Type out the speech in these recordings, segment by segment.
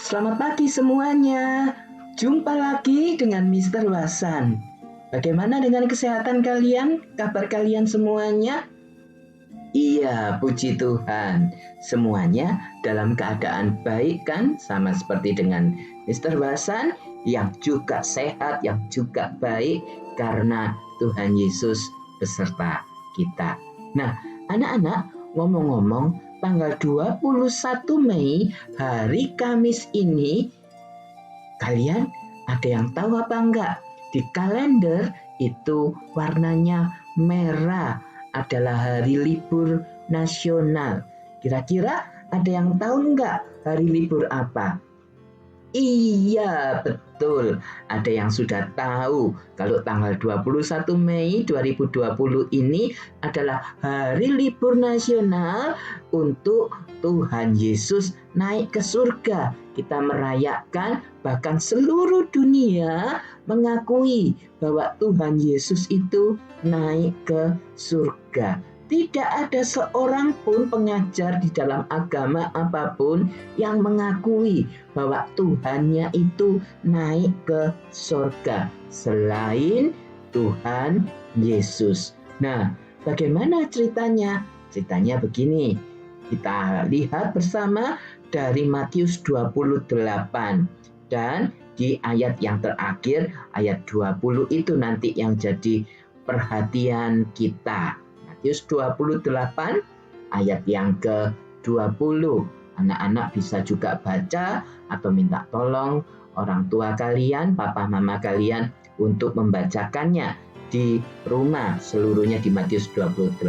Selamat pagi semuanya. Jumpa lagi dengan Mister Wasan. Bagaimana dengan kesehatan kalian? Kabar kalian semuanya? Iya, puji Tuhan. Semuanya dalam keadaan baik kan? Sama seperti dengan Mister Wasan yang juga sehat, yang juga baik karena Tuhan Yesus beserta kita. Nah, anak-anak, ngomong-ngomong, tanggal 21 Mei, hari Kamis ini, kalian ada yang tahu apa enggak? Di kalender itu warnanya merah, adalah hari libur nasional. Kira-kira ada yang tahu enggak hari libur apa? Iya, betul. Ada yang sudah tahu kalau tanggal 21 Mei 2020 ini adalah hari libur nasional untuk Tuhan Yesus naik ke surga. Kita merayakan, bahkan seluruh dunia mengakui bahwa Tuhan Yesus itu naik ke surga. Tidak ada seorang pun pengajar di dalam agama apapun yang mengakui bahwa Tuhannya itu naik ke surga selain Tuhan Yesus. Nah, bagaimana ceritanya? Ceritanya begini. Kita lihat bersama dari Matius 28 dan di ayat yang terakhir, ayat 20 itu nanti yang jadi perhatian kita. Matius 28 ayat yang ke-20. Anak-anak bisa juga baca atau minta tolong orang tua kalian, papa mama kalian untuk membacakannya di rumah, seluruhnya di Matius 28.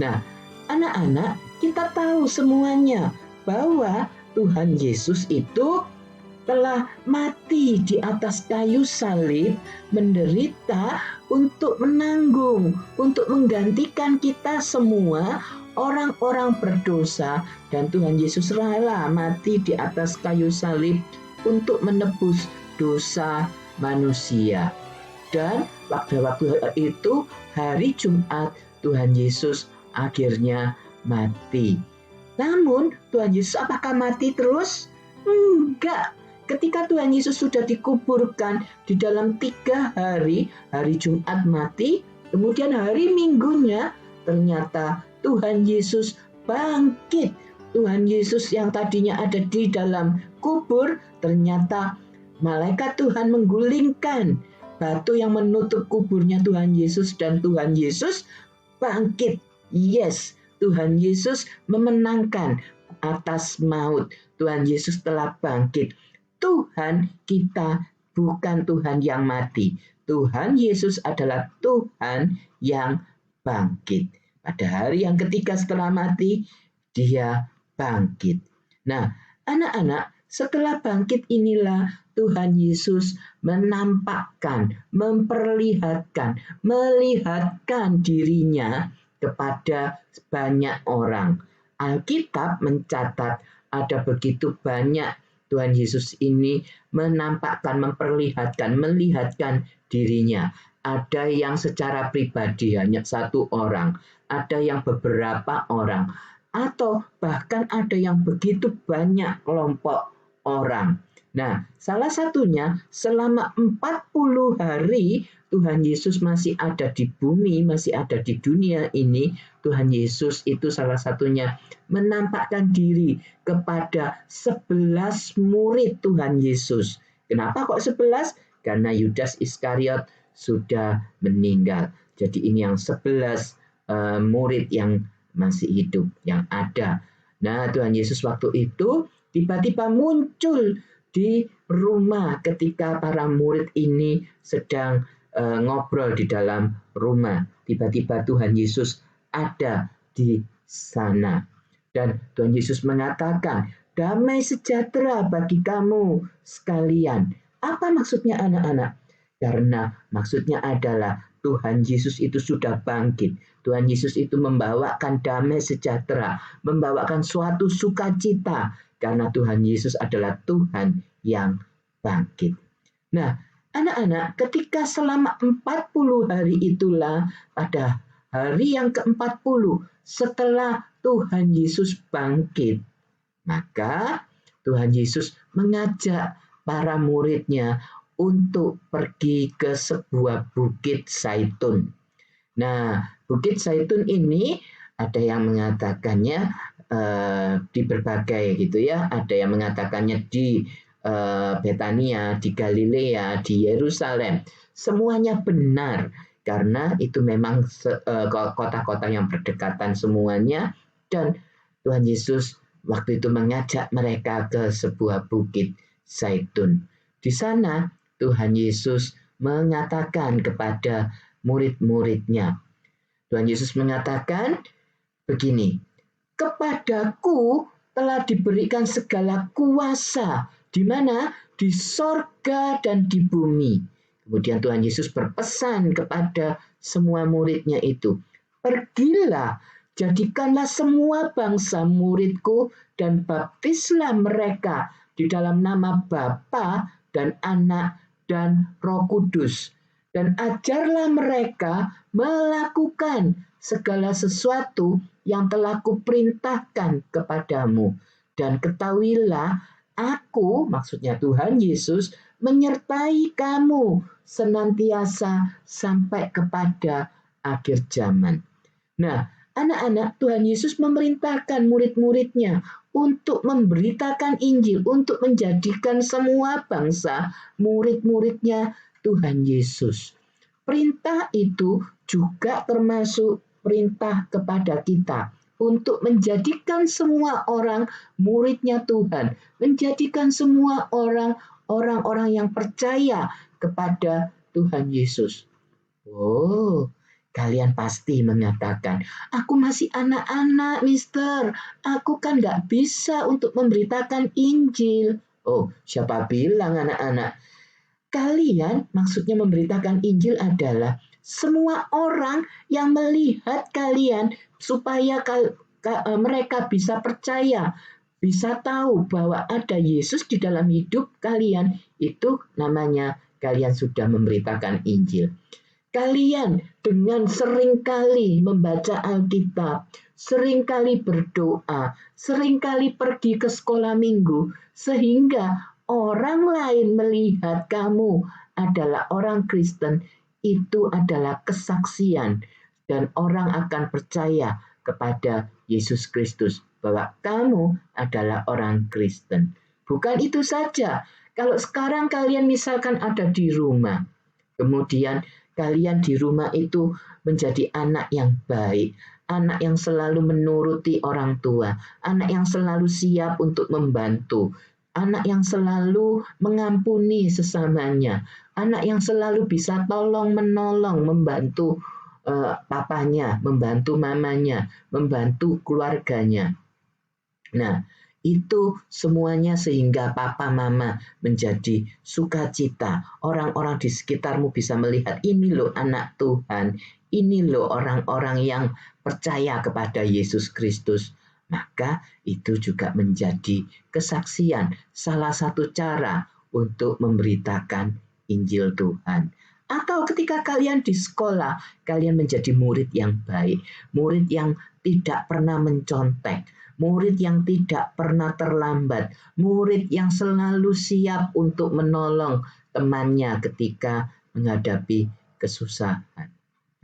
Nah, anak-anak, kita tahu semuanya bahwa Tuhan Yesus itu telah mati di atas kayu salib, menderita untuk menanggung, untuk menggantikan kita semua orang-orang berdosa, dan Tuhan Yesus rela mati di atas kayu salib untuk menebus dosa manusia. Dan waktu itu hari Jumat Tuhan Yesus akhirnya mati. Namun Tuhan Yesus apakah mati terus? Enggak. Ketika Tuhan Yesus sudah dikuburkan di dalam 3 hari, hari Jumat mati, kemudian hari Minggunya ternyata Tuhan Yesus bangkit. Tuhan Yesus yang tadinya ada di dalam kubur, ternyata malaikat Tuhan menggulingkan batu yang menutup kuburnya Tuhan Yesus, dan Tuhan Yesus bangkit. Yes, Tuhan Yesus memenangkan atas maut. Tuhan Yesus telah bangkit. Tuhan kita bukan Tuhan yang mati. Tuhan Yesus adalah Tuhan yang bangkit. Pada hari yang ketiga setelah mati, dia bangkit. Nah, anak-anak, setelah bangkit inilah Tuhan Yesus menampakkan, melihatkan dirinya kepada banyak orang. Alkitab mencatat ada begitu banyak Tuhan Yesus ini menampakkan, melihatkan dirinya. Ada yang secara pribadi hanya 1 orang, ada yang beberapa orang, atau bahkan ada yang begitu banyak kelompok orang. Nah, salah satunya selama 40 hari Tuhan Yesus masih ada di bumi, masih ada di dunia ini. Tuhan Yesus itu salah satunya menampakkan diri kepada 11 murid Tuhan Yesus. Kenapa kok 11? Karena Yudas Iskariot sudah meninggal. Jadi ini yang 11 murid yang masih hidup, yang ada. Nah, Tuhan Yesus waktu itu tiba-tiba muncul di rumah ketika para murid ini sedang ngobrol di dalam rumah. Tiba-tiba Tuhan Yesus ada di sana. Dan Tuhan Yesus mengatakan, damai sejahtera bagi kamu sekalian. Apa maksudnya anak-anak? Karena maksudnya adalah Tuhan Yesus itu sudah bangkit. Tuhan Yesus itu membawakan damai sejahtera, membawakan suatu sukacita, karena Tuhan Yesus adalah Tuhan yang bangkit. Nah, anak-anak, ketika selama 40 hari itulah, pada hari yang ke-40 setelah Tuhan Yesus bangkit, maka Tuhan Yesus mengajak para muridnya untuk pergi ke sebuah bukit Zaitun. Nah, bukit Zaitun ini ada yang mengatakannya di berbagai gitu ya, ada yang mengatakannya di Betania, di Galilea, di Yerusalem. Semuanya benar karena itu memang kota-kota yang berdekatan semuanya, dan Tuhan Yesus waktu itu mengajak mereka ke sebuah bukit Zaitun. Di sana Tuhan Yesus mengatakan kepada murid-muridnya. Tuhan Yesus mengatakan begini, kepadaku telah diberikan segala kuasa, di mana? Di sorga dan di bumi. Kemudian Tuhan Yesus berpesan kepada semua muridnya itu, pergilah, jadikanlah semua bangsa muridku dan baptislah mereka di dalam nama Bapa dan Anak dan Roh Kudus. Dan ajarlah mereka melakukan segala sesuatu yang telah kuperintahkan kepadamu. Dan ketahuilah, aku, maksudnya Tuhan Yesus, menyertai kamu senantiasa sampai kepada akhir zaman. Nah, anak-anak, Tuhan Yesus memerintahkan murid-muridnya untuk memberitakan Injil, untuk menjadikan semua bangsa murid-muridnya Tuhan Yesus. Perintah itu juga termasuk perintah kepada kita untuk menjadikan semua orang muridnya Tuhan, menjadikan semua orang-orang yang percaya kepada Tuhan Yesus. Oh, kalian pasti mengatakan, aku masih anak-anak, Mister. Aku kan gak bisa untuk memberitakan Injil. Oh, siapa bilang anak-anak? Kalian maksudnya memberitakan Injil adalah semua orang yang melihat kalian supaya mereka bisa percaya, bisa tahu bahwa ada Yesus di dalam hidup kalian. Itu namanya kalian sudah memberitakan Injil. Kalian dengan seringkali membaca Alkitab, seringkali berdoa, seringkali pergi ke sekolah minggu, sehingga orang lain melihat kamu adalah orang Kristen, itu adalah kesaksian, dan orang akan percaya kepada Yesus Kristus bahwa kamu adalah orang Kristen. Bukan itu saja, kalau sekarang kalian misalkan ada di rumah, kemudian kalian di rumah itu menjadi anak yang baik, anak yang selalu menuruti orang tua, anak yang selalu siap untuk membantu, anak yang selalu mengampuni sesamanya, anak yang selalu bisa tolong-menolong, membantu papanya, membantu mamanya, membantu keluarganya. Nah, itu semuanya sehingga papa mama menjadi sukacita. Orang-orang di sekitarmu bisa melihat, ini loh anak Tuhan, ini loh orang-orang yang percaya kepada Yesus Kristus. Maka itu juga menjadi kesaksian, salah satu cara untuk memberitakan Injil Tuhan. Atau ketika kalian di sekolah, kalian menjadi murid yang baik, murid yang tidak pernah mencontek, murid yang tidak pernah terlambat, murid yang selalu siap untuk menolong temannya ketika menghadapi kesusahan.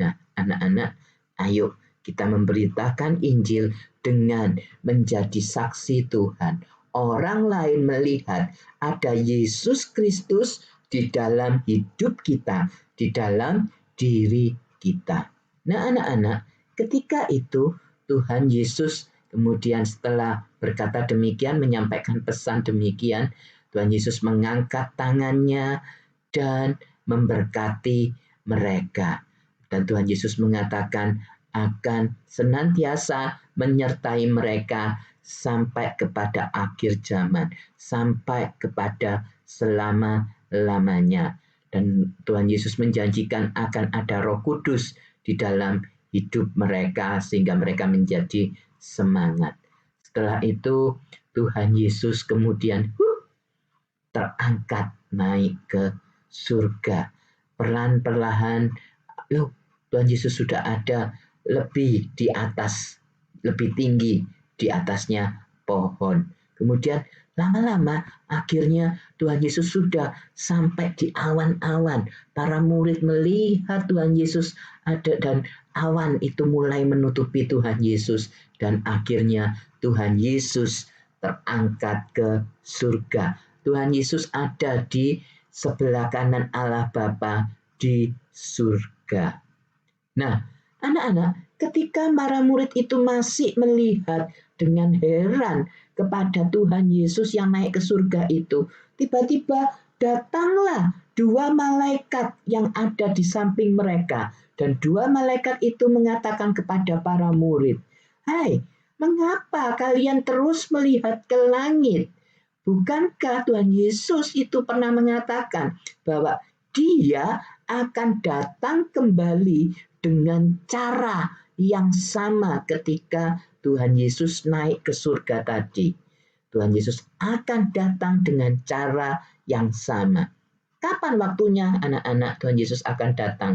Nah, anak-anak, ayo kita memberitakan Injil dengan menjadi saksi Tuhan. Orang lain melihat ada Yesus Kristus di dalam hidup kita, di dalam diri kita. Nah, anak-anak, ketika itu Tuhan Yesus kemudian setelah berkata demikian, menyampaikan pesan demikian, Tuhan Yesus mengangkat tangannya dan memberkati mereka. Dan Tuhan Yesus mengatakan akan senantiasa menyertai mereka sampai kepada akhir zaman, sampai kepada selama-lamanya. Dan Tuhan Yesus menjanjikan akan ada Roh Kudus di dalam hidup mereka sehingga mereka menjadi semangat. Setelah itu Tuhan Yesus kemudian terangkat naik ke surga. Perlahan-perlahan Tuhan Yesus sudah ada lebih di atas, lebih tinggi di atasnya pohon. Kemudian Lama-lama akhirnya Tuhan Yesus sudah sampai di awan-awan. Para murid melihat Tuhan Yesus ada dan awan itu mulai menutupi Tuhan Yesus. Dan akhirnya Tuhan Yesus terangkat ke surga. Tuhan Yesus ada di sebelah kanan Allah Bapa di surga. Nah, anak-anak, ketika para murid itu masih melihat dengan heran kepada Tuhan Yesus yang naik ke surga itu, tiba-tiba datanglah dua malaikat yang ada di samping mereka. Dan dua malaikat itu mengatakan kepada para murid, "Hai, mengapa kalian terus melihat ke langit? Bukankah Tuhan Yesus itu pernah mengatakan bahwa Dia akan datang kembali dengan cara yang sama ketika Tuhan Yesus naik ke surga tadi. Tuhan Yesus akan datang dengan cara yang sama. Kapan waktunya anak-anak Tuhan Yesus akan datang?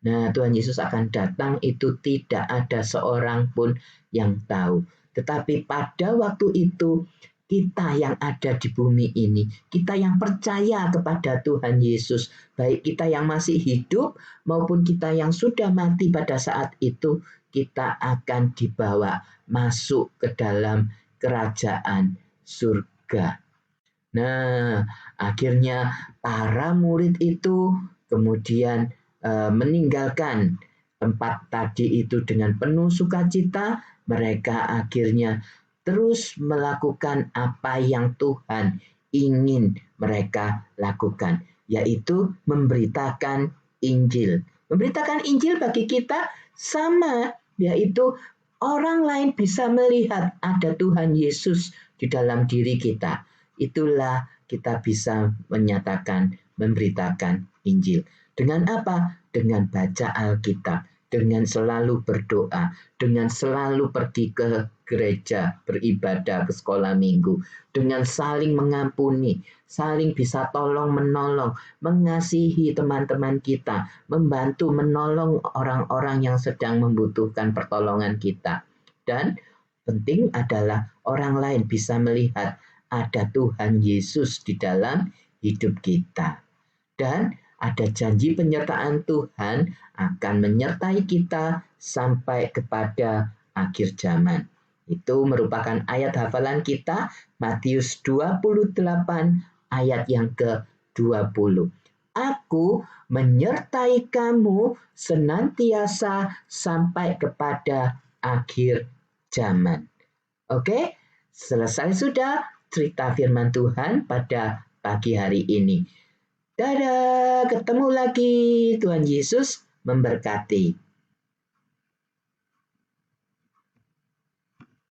Nah, Tuhan Yesus akan datang itu tidak ada seorang pun yang tahu. Tetapi pada waktu itu kita yang ada di bumi ini, kita yang percaya kepada Tuhan Yesus, baik kita yang masih hidup maupun kita yang sudah mati pada saat itu, kita akan dibawa masuk ke dalam kerajaan surga. Nah, akhirnya para murid itu kemudian meninggalkan tempat tadi itu dengan penuh sukacita. Mereka akhirnya terus melakukan apa yang Tuhan ingin mereka lakukan, yaitu memberitakan Injil. Memberitakan Injil bagi kita sama, yaitu orang lain bisa melihat ada Tuhan Yesus di dalam diri kita. Itulah kita bisa menyatakan, memberitakan Injil. Dengan apa? Dengan baca Alkitab, dengan selalu berdoa, dengan selalu pergi ke gereja, beribadah, ke sekolah minggu, dengan saling mengampuni, saling bisa tolong menolong, mengasihi teman-teman kita, membantu menolong orang-orang yang sedang membutuhkan pertolongan kita. Dan penting adalah orang lain bisa melihat ada Tuhan Yesus di dalam hidup kita. Dan ada janji penyertaan Tuhan akan menyertai kita sampai kepada akhir zaman. Itu merupakan ayat hafalan kita, Matius 28 ayat yang ke-20. Aku menyertai kamu senantiasa sampai kepada akhir zaman. Oke, selesai sudah cerita firman Tuhan pada pagi hari ini. Dadah, ketemu lagi. Tuhan Yesus memberkati.